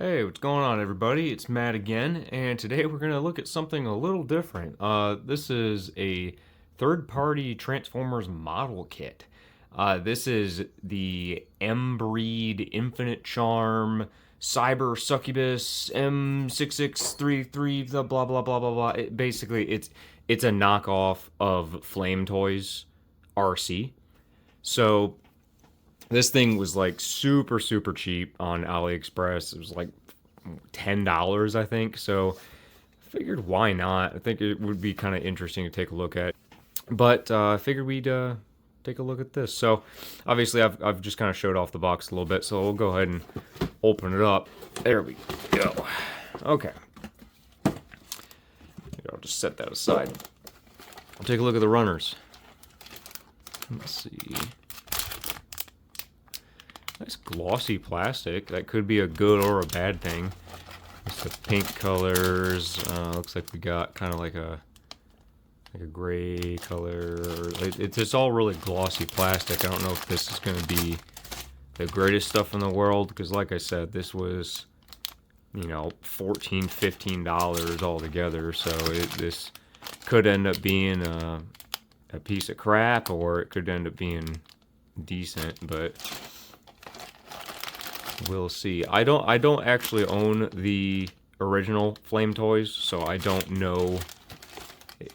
Hey, what's going on, everybody? It's Matt again, and today we're going to look at something a little different. This is a third-party Transformers model kit. This is the MBREED Infinite Charm Cyber Succubus M6633 blah blah blah blah blah. Basically, it's a knockoff of Flametoys Arcee. So this thing was like super cheap on AliExpress. It was like $10, I think. So I figured why not? I think it would be kind of interesting to take a look at. But I figured we'd take a look at this. So obviously I've just kind of showed off the box a little bit. So we'll go ahead and open it up. There we go. Okay. I'll just set that aside. I'll take a look at the runners. Let's see. Nice glossy plastic. That could be a good or a bad thing. It's the pink colors. Looks like we got kind of like a gray color. It's all really glossy plastic. I don't know if this is going to be the greatest stuff in the world because, like I said, this was, you know, $14, $15 altogether. So this could end up being a piece of crap, or it could end up being decent, but we'll see. I don't actually own the original Flametoys, so I don't know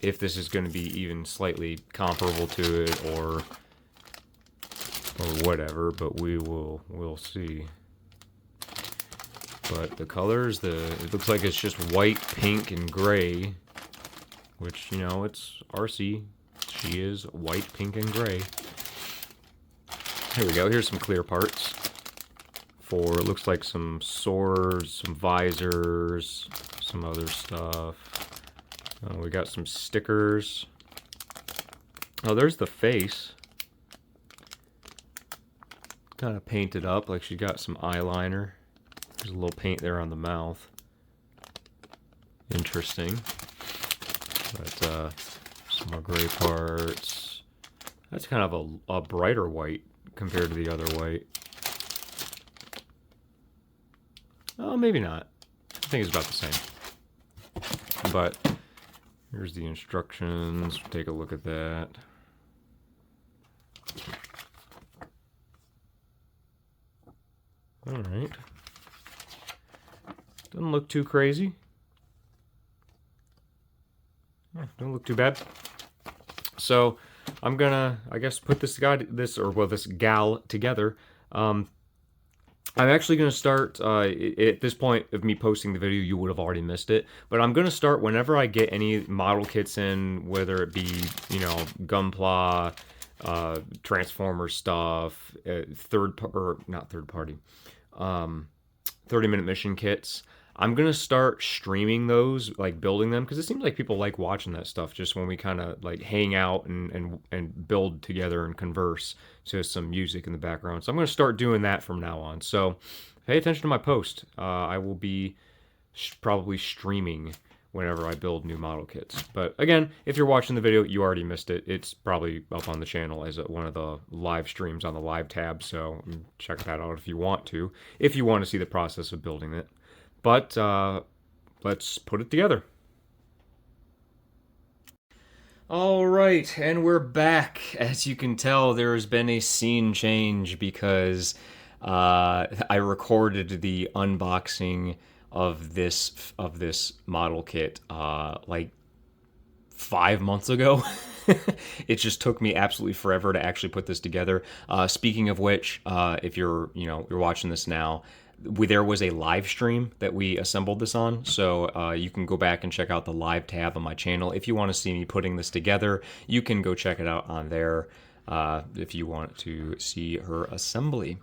if this is going to be even slightly comparable to it or whatever, but we'll see. But the colors, it looks like it's just white, pink, and gray, which, you know, it's Arcee. She is white, pink, and gray. Here we go. Here's some clear parts for, it looks like, some swords, some visors, some other stuff. We got some stickers. Oh, there's the face. Kind of painted up, like she got some eyeliner. There's a little paint there on the mouth. Interesting. But some more gray parts. That's kind of a brighter white compared to the other white. Oh, maybe not. I think it's about the same. But here's the instructions. Take a look at that. All right. Doesn't look too crazy. Don't look too bad. So I'm gonna, I guess, put this gal together. I'm actually going to start, at this point of me posting the video, you would have already missed it, but I'm going to start whenever I get any model kits in, whether it be, you know, Gunpla, Transformer stuff, 30-minute mission kits. I'm going to start streaming those, like building them, because it seems like people like watching that stuff just when we kind of like hang out and build together and converse to some music in the background. So I'm going to start doing that from now on. So pay attention to my post. I will be probably streaming whenever I build new model kits. But again, if you're watching the video, you already missed it. It's probably up on the channel as one of the live streams on the live tab. So check that out if you want to see the process of building it. But let's put it together. All right, and we're back. As you can tell, there has been a scene change because I recorded the unboxing of this model kit like 5 months ago. It just took me absolutely forever to actually put this together. Speaking of which, if you're watching this now, there was a live stream that we assembled this on, so you can go back and check out the live tab on my channel. If you want to see me putting this together, you can go check it out on there if you want to see her assembly.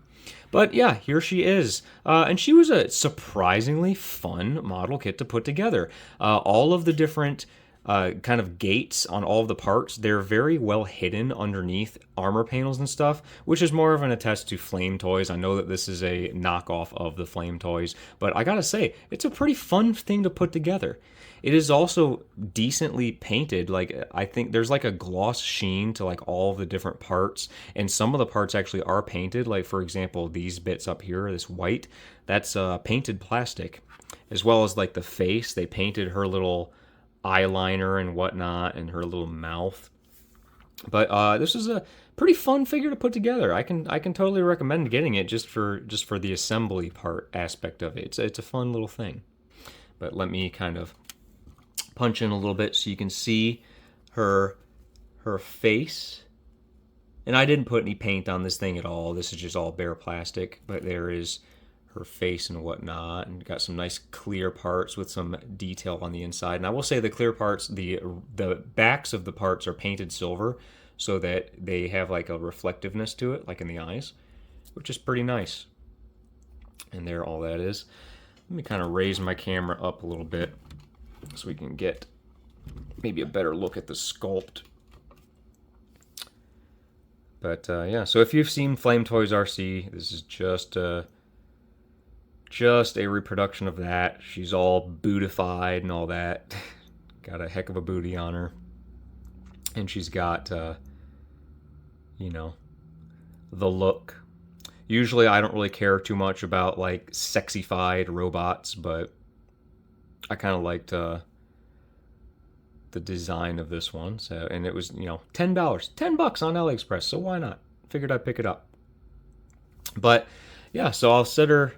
But yeah, here she is. And she was a surprisingly fun model kit to put together. All of the different kind of gates on all of the parts, they're very well hidden underneath armor panels and stuff, which is more of an attest to Flametoys. I know that this is a knockoff of the Flametoys, but I gotta say, it's a pretty fun thing to put together. It is also decently painted. Like, I think there's like a gloss sheen to like all of the different parts, and some of the parts actually are painted. Like, for example, these bits up here, this white, that's painted plastic, as well as like the face. They painted her little eyeliner and whatnot, and her little mouth. But this is a pretty fun figure to put together. I can totally recommend getting it just for the assembly part aspect of it. It's a fun little thing. But let me kind of punch in a little bit so you can see her face. And I didn't put any paint on this thing at all. This is just all bare plastic. But there is her face and whatnot, and got some nice clear parts with some detail on the inside. And I will say the clear parts, the backs of the parts are painted silver, so that they have like a reflectiveness to it, like in the eyes, which is pretty nice. And there, all that is. Let me kind of raise my camera up a little bit so we can get maybe a better look at the sculpt. But yeah, so if you've seen Flametoys Arcee, this is just a reproduction of that. She's all bootified and all that. Got a heck of a booty on her. And she's got, you know, the look. Usually I don't really care too much about like sexified robots, but I kind of liked the design of this one. So, and it was, you know, $10, $10 on AliExpress, so why not? Figured I'd pick it up. But yeah, so I'll set her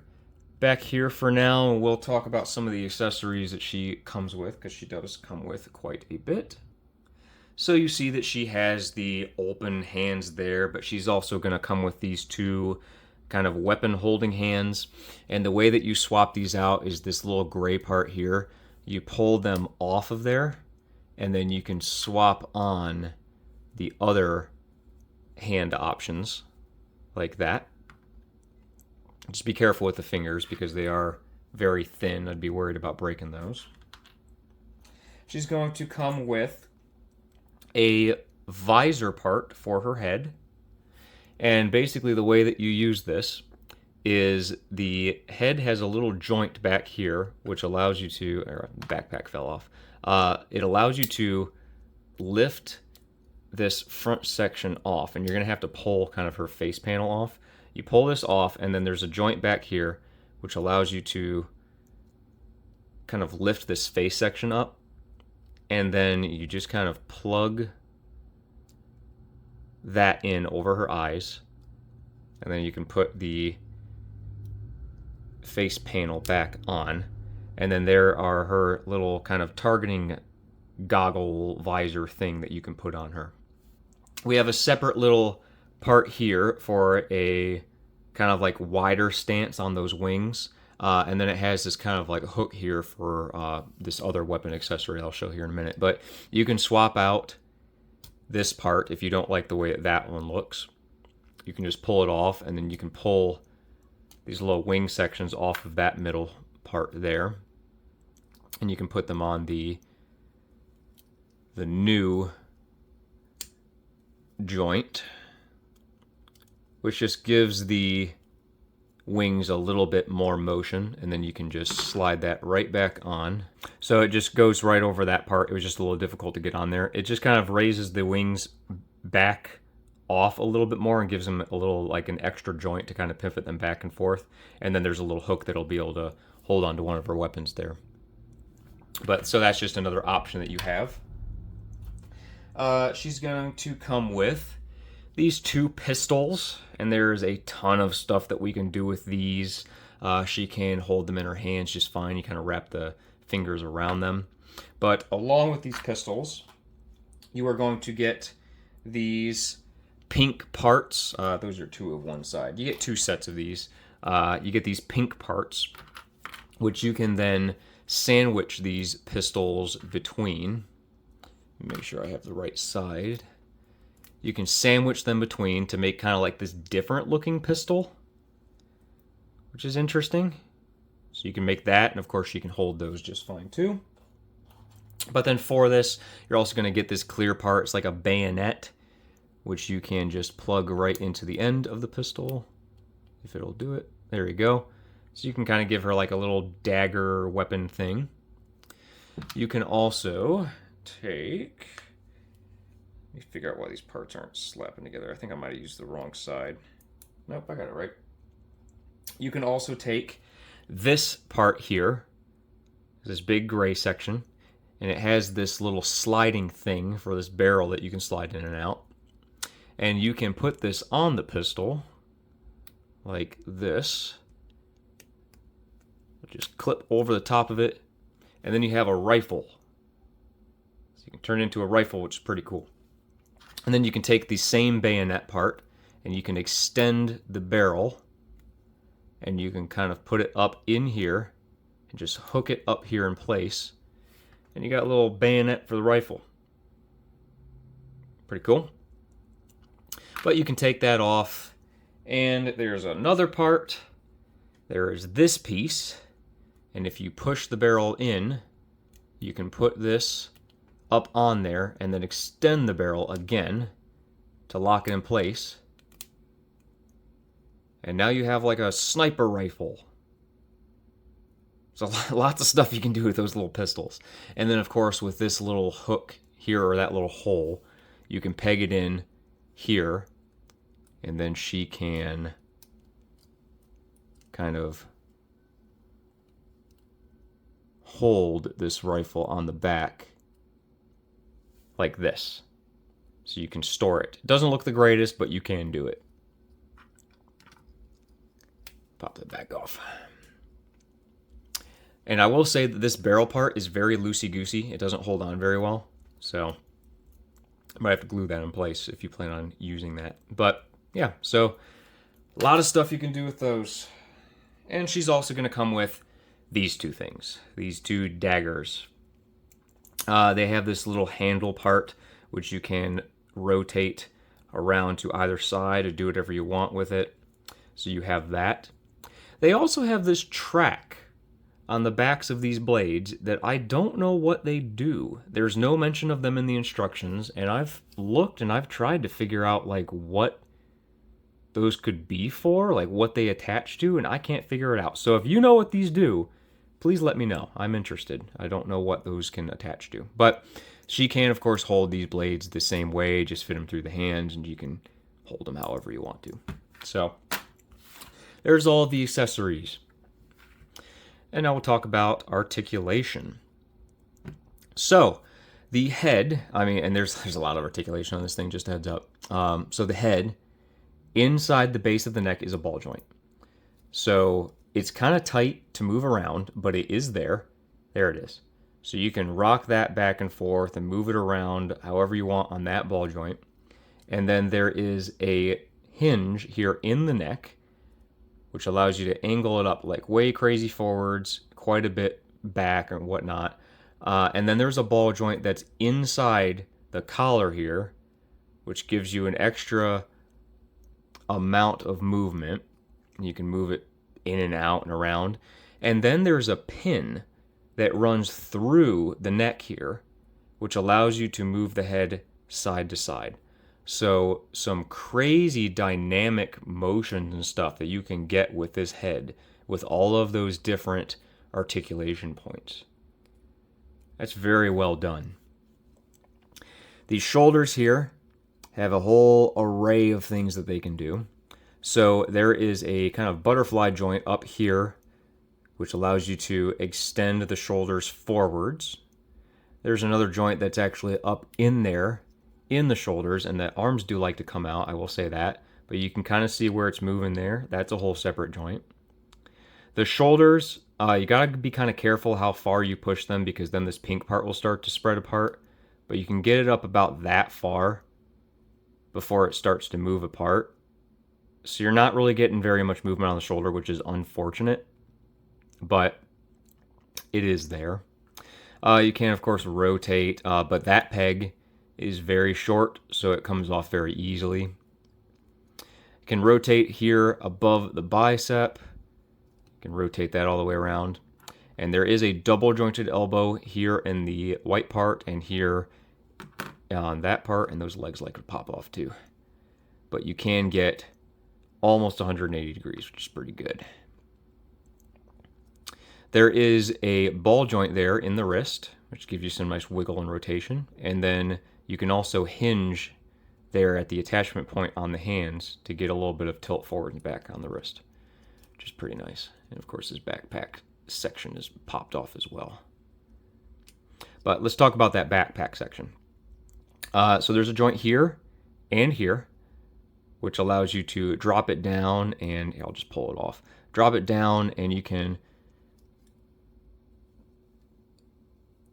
back here for now, and we'll talk about some of the accessories that she comes with, because she does come with quite a bit. So you see that she has the open hands there, but she's also going to come with these two kind of weapon holding hands. And the way that you swap these out is this little gray part here. You pull them off of there, and then you can swap on the other hand options like that. Just be careful with the fingers because they are very thin. I'd be worried about breaking those. She's going to come with a visor part for her head. And basically the way that you use this is the head has a little joint back here, which allows you to, backpack fell off. It allows you to lift this front section off, and you're going to have to pull kind of her face panel off. You pull this off, and then there's a joint back here, which allows you to kind of lift this face section up, and then you just kind of plug that in over her eyes, and then you can put the face panel back on, and then there are her little kind of targeting goggle visor thing that you can put on her. We have a separate little part here for a kind of like wider stance on those wings, and then it has this kind of like hook here for this other weapon accessory I'll show here in a minute. But you can swap out this part if you don't like the way that one looks. You can just pull it off, and then you can pull these little wing sections off of that middle part there, and you can put them on the new joint, which just gives the wings a little bit more motion, and then you can just slide that right back on. So it just goes right over that part. It was just a little difficult to get on there. It just kind of raises the wings back off a little bit more and gives them a little like an extra joint to kind of pivot them back and forth. And then there's a little hook that'll be able to hold on to one of her weapons there. But so that's just another option that you have. She's going to come with these two pistols, and there's a ton of stuff that we can do with these. She can hold them in her hands just fine. You kind of wrap the fingers around them. But along with these pistols, you are going to get these pink parts. Those are two of one side. You get two sets of these. You get these pink parts, which you can then sandwich these pistols between. Make sure I have the right side. You can sandwich them between to make kind of like this different looking pistol, which is interesting. So you can make that, and of course you can hold those just fine too. But then for this, you're also going to get this clear part. It's like a bayonet, which you can just plug right into the end of the pistol, if it'll do it. There you go. So you can kind of give her like a little dagger weapon thing. You can also take... Let me figure out why these parts aren't slapping together. I think I might have used the wrong side. Nope, I got it right. You can also take this part here, this big gray section, and it has this little sliding thing for this barrel that you can slide in and out. And you can put this on the pistol like this. Just clip over the top of it, and then you have a rifle. So you can turn it into a rifle, which is pretty cool. And then you can take the same bayonet part, and you can extend the barrel, and you can kind of put it up in here, and just hook it up here in place. And you got a little bayonet for the rifle. Pretty cool. But you can take that off, and there's another part. There is this piece, and if you push the barrel in, you can put this up on there and then extend the barrel again to lock it in place. And now you have like a sniper rifle. So lots of stuff you can do with those little pistols. And then of course with this little hook here, or that little hole, you can peg it in here, and then she can kind of hold this rifle on the back like this. So you can store it. It doesn't look the greatest, but you can do it. Pop that back off. And I will say that this barrel part is very loosey-goosey. It doesn't hold on very well. So I might have to glue that in place if you plan on using that. But yeah, so a lot of stuff you can do with those. And she's also going to come with these two things. These two daggers. They have this little handle part, which you can rotate around to either side to do whatever you want with it. So you have that. They also have this track on the backs of these blades that I don't know what they do. There's no mention of them in the instructions, and I've looked and I've tried to figure out like what those could be for, like what they attach to, and I can't figure it out. So if you know what these do, please let me know. I'm interested. I don't know what those can attach to. But she can, of course, hold these blades the same way, just fit them through the hands, and you can hold them however you want to. So there's all the accessories. And now we'll talk about articulation. So the head, and there's a lot of articulation on this thing, just a heads up. So the head, inside the base of the neck is a ball joint. So it's kind of tight to move around, but it is there. There it is. So you can rock that back and forth and move it around however you want on that ball joint. And then there is a hinge here in the neck, which allows you to angle it up like way crazy forwards, quite a bit back and whatnot. And then there's a ball joint that's inside the collar here, which gives you an extra amount of movement. You can move it in and out and around. And then there's a pin that runs through the neck here, which allows you to move the head side to side. So some crazy dynamic motions and stuff that you can get with this head with all of those different articulation points. That's very well done. These shoulders here have a whole array of things that they can do. So there is a kind of butterfly joint up here, which allows you to extend the shoulders forwards. There's another joint that's actually up in there, in the shoulders, and the arms do like to come out, I will say that. But you can kind of see where it's moving there. That's a whole separate joint. The shoulders, you got to be kind of careful how far you push them, because then this pink part will start to spread apart. But you can get it up about that far before it starts to move apart. So you're not really getting very much movement on the shoulder, which is unfortunate, but it is there. You can, of course, rotate, but that peg is very short, so it comes off very easily. You can rotate here above the bicep. You can rotate that all the way around. And there is a double jointed elbow here in the white part and here on that part, and those legs like to pop off too. But you can get almost 180 degrees, which is pretty good. There is a ball joint there in the wrist, which gives you some nice wiggle and rotation. And then you can also hinge there at the attachment point on the hands to get a little bit of tilt forward and back on the wrist, which is pretty nice. And of course, this backpack section is popped off as well. But let's talk about that backpack section. So there's a joint here and here, which allows you to drop it down, and I'll just pull it off. Drop it down, and you can,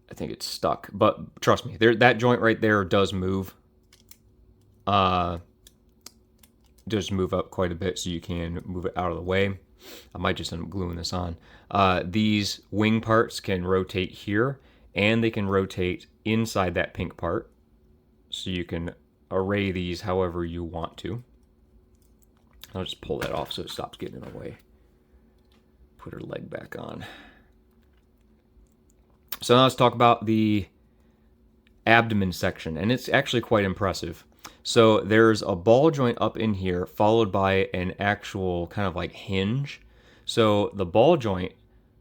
I think it's stuck, but trust me, that joint right there does move. Does move up quite a bit, so you can move it out of the way. I might just end up gluing this on. These wing parts can rotate here, and they can rotate inside that pink part, so you can array these however you want to. I'll just pull that off so it stops getting in the way. Put her leg back on. So now let's talk about the abdomen section, and it's actually quite impressive. So there's a ball joint up in here, followed by an actual kind of like hinge. So the ball joint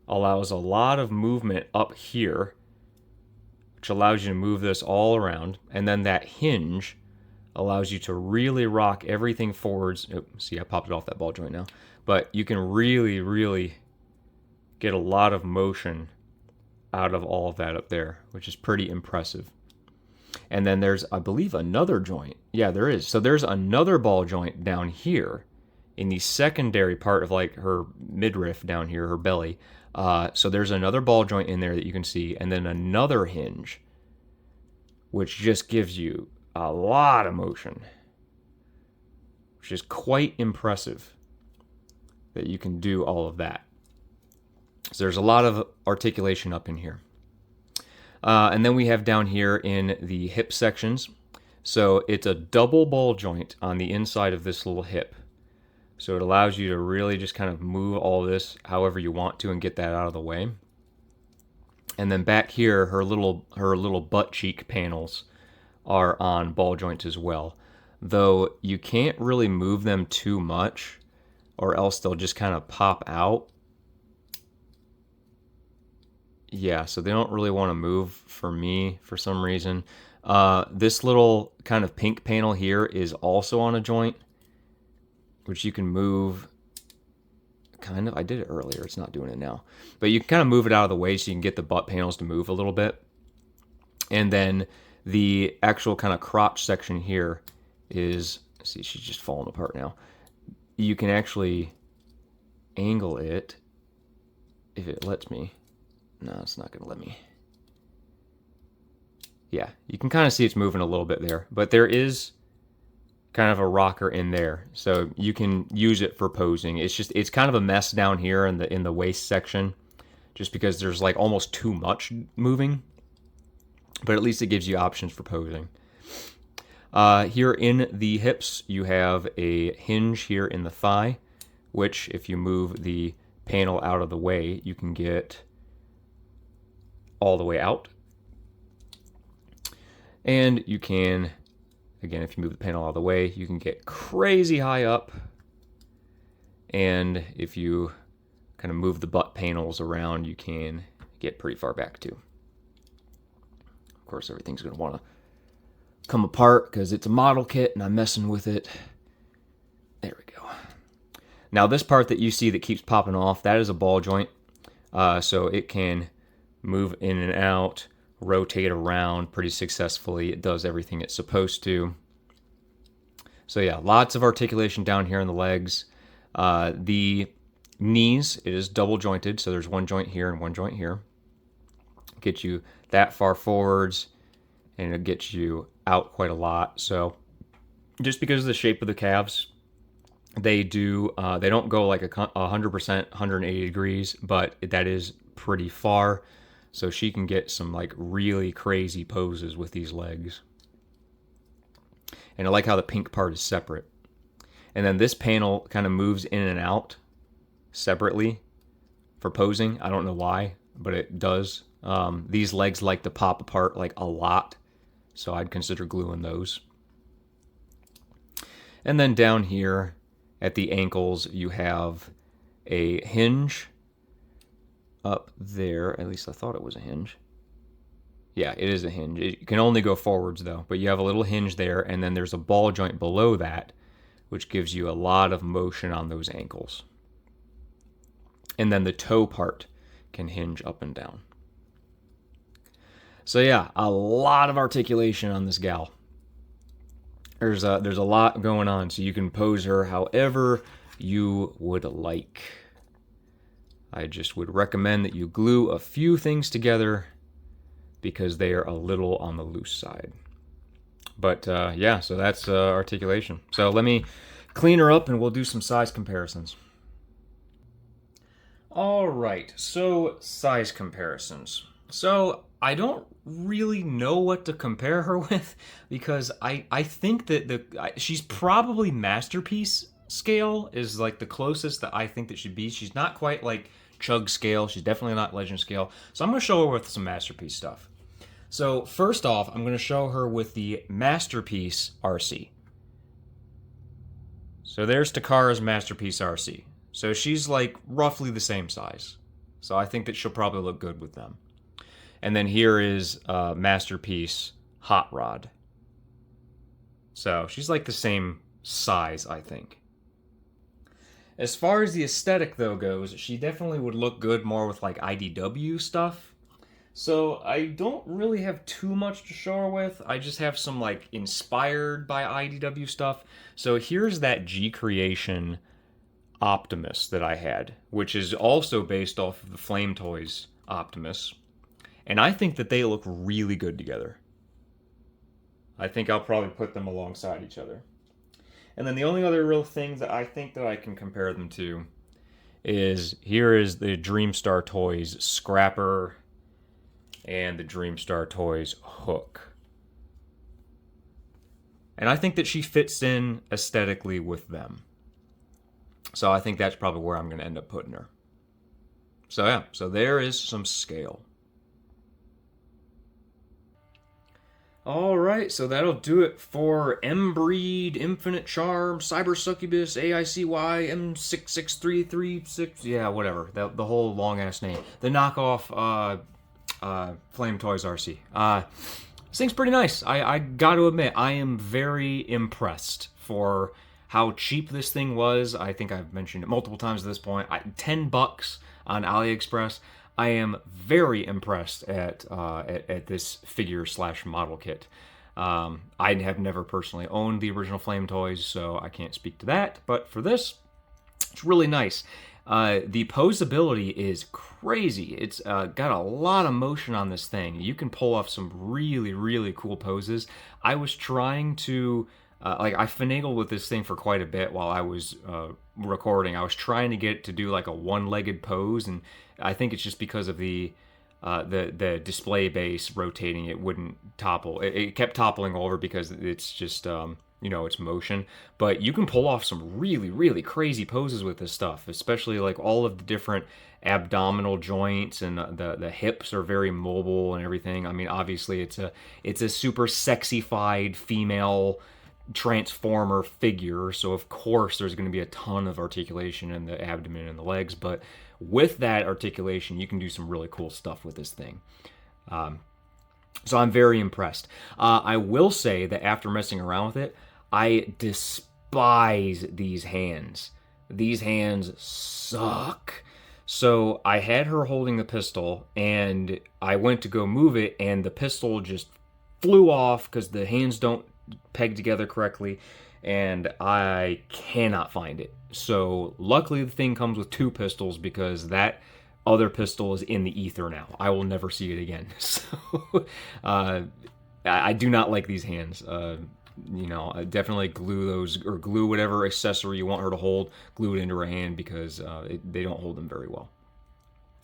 allows a lot of movement up here, which allows you to move this all around. And then that hinge allows you to really rock everything forwards. Oh, see, I popped it off that ball joint now. But you can really, really get a lot of motion out of all of that up there, which is pretty impressive. And then there's, I believe, another joint. Yeah, there is. So there's another ball joint down here in the secondary part of like her midriff down here, her belly. So there's another ball joint in there that you can see, and then another hinge, which just gives you a lot of motion, which is quite impressive that you can do all of that. So there's a lot of articulation up in here. And then we have down here in the hip sections. So it's a double ball joint on the inside of this little hip. So it allows you to really just kind of move all this however you want to and get that out of the way. And then back here, her little butt cheek panels are on ball joints as well. Though you can't really move them too much, or else they'll just kind of pop out. Yeah, so they don't really want to move for me for some reason. This little kind of pink panel here is also on a joint, which you can move kind of. I did it earlier, it's not doing it now. But you can kind of move it out of the way so you can get the butt panels to move a little bit. And then the actual kind of crotch section here is, see, she's just falling apart now. You can actually angle it if it lets me. No, it's not going to let me. Yeah, you can kind of see it's moving a little bit there, but there is kind of a rocker in there, so you can use it for posing. It's kind of a mess down here in the waist section, just because there's like almost too much moving, but at least it gives you options for posing. Here in the hips, you have a hinge here in the thigh, which if you move the panel out of the way, you can get all the way out. And you can, again, if you move the panel out of the way, you can get crazy high up. And if you kind of move the butt panels around, you can get pretty far back too. Of course, everything's going to want to come apart because it's a model kit and I'm messing with it. There we go. Now this part that you see that keeps popping off, that is a ball joint. So it can move in and out, rotate around pretty successfully. It does everything it's supposed to. So yeah, lots of articulation down here in the legs. The knees, it is double jointed, so there's one joint here and one joint here. Get you that far forwards, and it gets you out quite a lot. So just because of the shape of the calves, they don't go like 100%, 180 degrees, but that is pretty far. So she can get some like really crazy poses with these legs. And I like how the pink part is separate. And then this panel kind of moves in and out separately for posing. I don't know why, but it does. These legs like to pop apart like a lot, so I'd consider gluing those. And then down here at the ankles, you have a hinge up there. At least I thought it was a hinge. Yeah, it is a hinge. It can only go forwards though, but you have a little hinge there, and then there's a ball joint below that, which gives you a lot of motion on those ankles. And then the toe part can hinge up and down. So yeah, a lot of articulation on this gal. There's a lot going on, so you can pose her however you would like. I just would recommend that you glue a few things together because they are a little on the loose side. But yeah, so that's articulation. So let me clean her up and we'll do some size comparisons. All right, so size comparisons. So I don't really know what to compare her with because I think that she's probably masterpiece scale is like the closest that I think that she'd be. She's not quite like Chug scale. She's definitely not Legend scale. So I'm going to show her with some masterpiece stuff. So first off, I'm going to show her with the masterpiece Arcee. So there's Takara's masterpiece Arcee. So she's like roughly the same size. So I think that she'll probably look good with them. And then here is masterpiece Hot Rod. So she's like the same size, I think. As far as the aesthetic though goes, she definitely would look good more with like IDW stuff. So I don't really have too much to show her with. I just have some like inspired by IDW stuff. So here's that G Creation Optimus that I had, which is also based off of the Flametoys Optimus. And I think that they look really good together. I think I'll probably put them alongside each other. And then the only other real thing that I think that I can compare them to is here is the Dreamstar Toys Scrapper and the Dreamstar Toys Hook. And I think that she fits in aesthetically with them. So I think that's probably where I'm going to end up putting her. So yeah, so there is some scale. Alright, so that'll do it for MBREED, Infinite Charm, Cyber Succubus, AICY, MB66336, yeah, whatever, the whole long-ass name. The knockoff Flametoys Arcee. This thing's pretty nice. I gotta admit, I am very impressed for how cheap this thing was. I think I've mentioned it multiple times at this point. $10 on AliExpress. I am very impressed at this figure / model kit. I have never personally owned the original Flametoys, so I can't speak to that. But for this, it's really nice. The posability is crazy. It's got a lot of motion on this thing. You can pull off some really, really cool poses. I was trying to... I finagled with this thing for quite a bit while I was recording. I was trying to get it to do like a one-legged pose, and I think it's just because of the display base rotating. It wouldn't topple. It kept toppling over because it's just it's motion. But you can pull off some really, really crazy poses with this stuff, especially like all of the different abdominal joints, and the hips are very mobile and everything. I mean, obviously it's a super sexified female transformer figure, so of course there's going to be a ton of articulation in the abdomen and the legs, but with that articulation you can do some really cool stuff with this thing. So I'm very impressed. I will say that after messing around with it, I despise these hands. These hands suck. So I had her holding the pistol and I went to go move it and the pistol just flew off because the hands don't peg together correctly, and I cannot find it. So luckily the thing comes with 2 pistols because that other pistol is in the ether now. I will never see it again. So I do not like these hands. Definitely glue those, or glue whatever accessory you want her to hold, glue it into her hand because they don't hold them very well.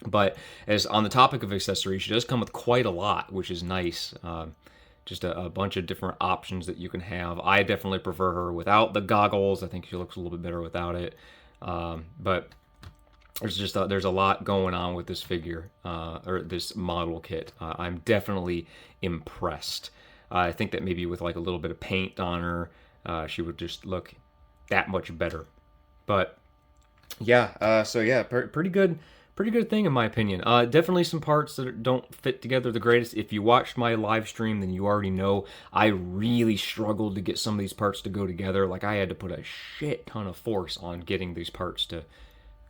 But as on the topic of accessories, she does come with quite a lot, which is nice. Just a bunch of different options that you can have. I definitely prefer her without the goggles. I think she looks a little bit better without it. But there's a lot going on with this figure, or this model kit. I'm definitely impressed. I think that maybe with like a little bit of paint on her, she would just look that much better. But yeah, so yeah, pretty good pretty good thing in my opinion. Definitely some parts that don't fit together the greatest. If you watched my live stream, then you already know I really struggled to get some of these parts to go together. Like, I had to put a shit ton of force on getting these parts to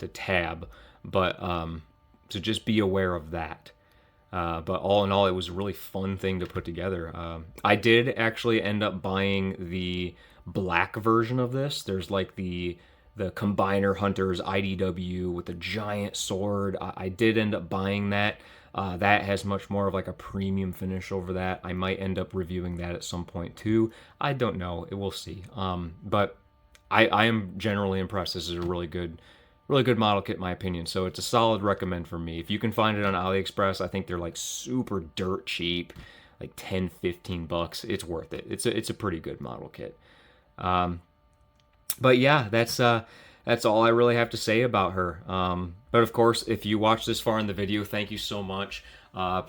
tab. But so just be aware of that. But all in all, it was a really fun thing to put together. I did actually end up buying the black version of this. There's like the Combiner Hunters IDW with a giant sword. I did end up buying that. That has much more of like a premium finish over that. I might end up reviewing that at some point too. I don't know. We'll see. But I am generally impressed. This is a really good model kit in my opinion. So it's a solid recommend for me. If you can find it on AliExpress, I think they're like super dirt cheap, like 10, 15 bucks. It's worth it. It's a pretty good model kit. But yeah, that's all I really have to say about her. But of course, if you watch this far in the video, thank you so much.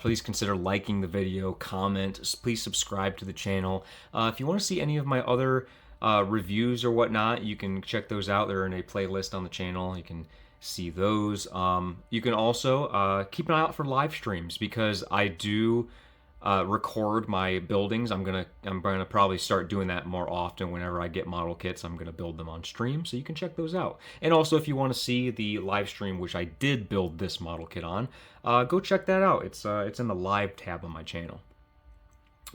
Please consider liking the video, comment, please subscribe to the channel. If you want to see any of my other reviews or whatnot, you can check those out. They're in a playlist on the channel. You can see those. You can also keep an eye out for live streams, because I do record my buildings. I'm gonna probably start doing that more often. Whenever I get model kits, I'm gonna build them on stream, so you can check those out. And also, if you want to see the live stream, which I did build this model kit on, go check that out. It's in the live tab on my channel.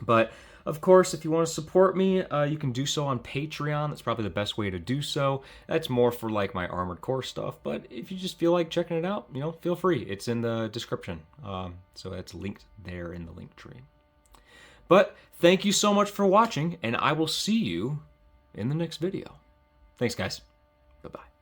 But of course, if you want to support me, you can do so on Patreon. That's probably the best way to do so. That's more for like my Armored Core stuff. But if you just feel like checking it out, feel free. It's in the description. So that's linked there in the link tree. But thank you so much for watching, and I will see you in the next video. Thanks, guys. Bye-bye.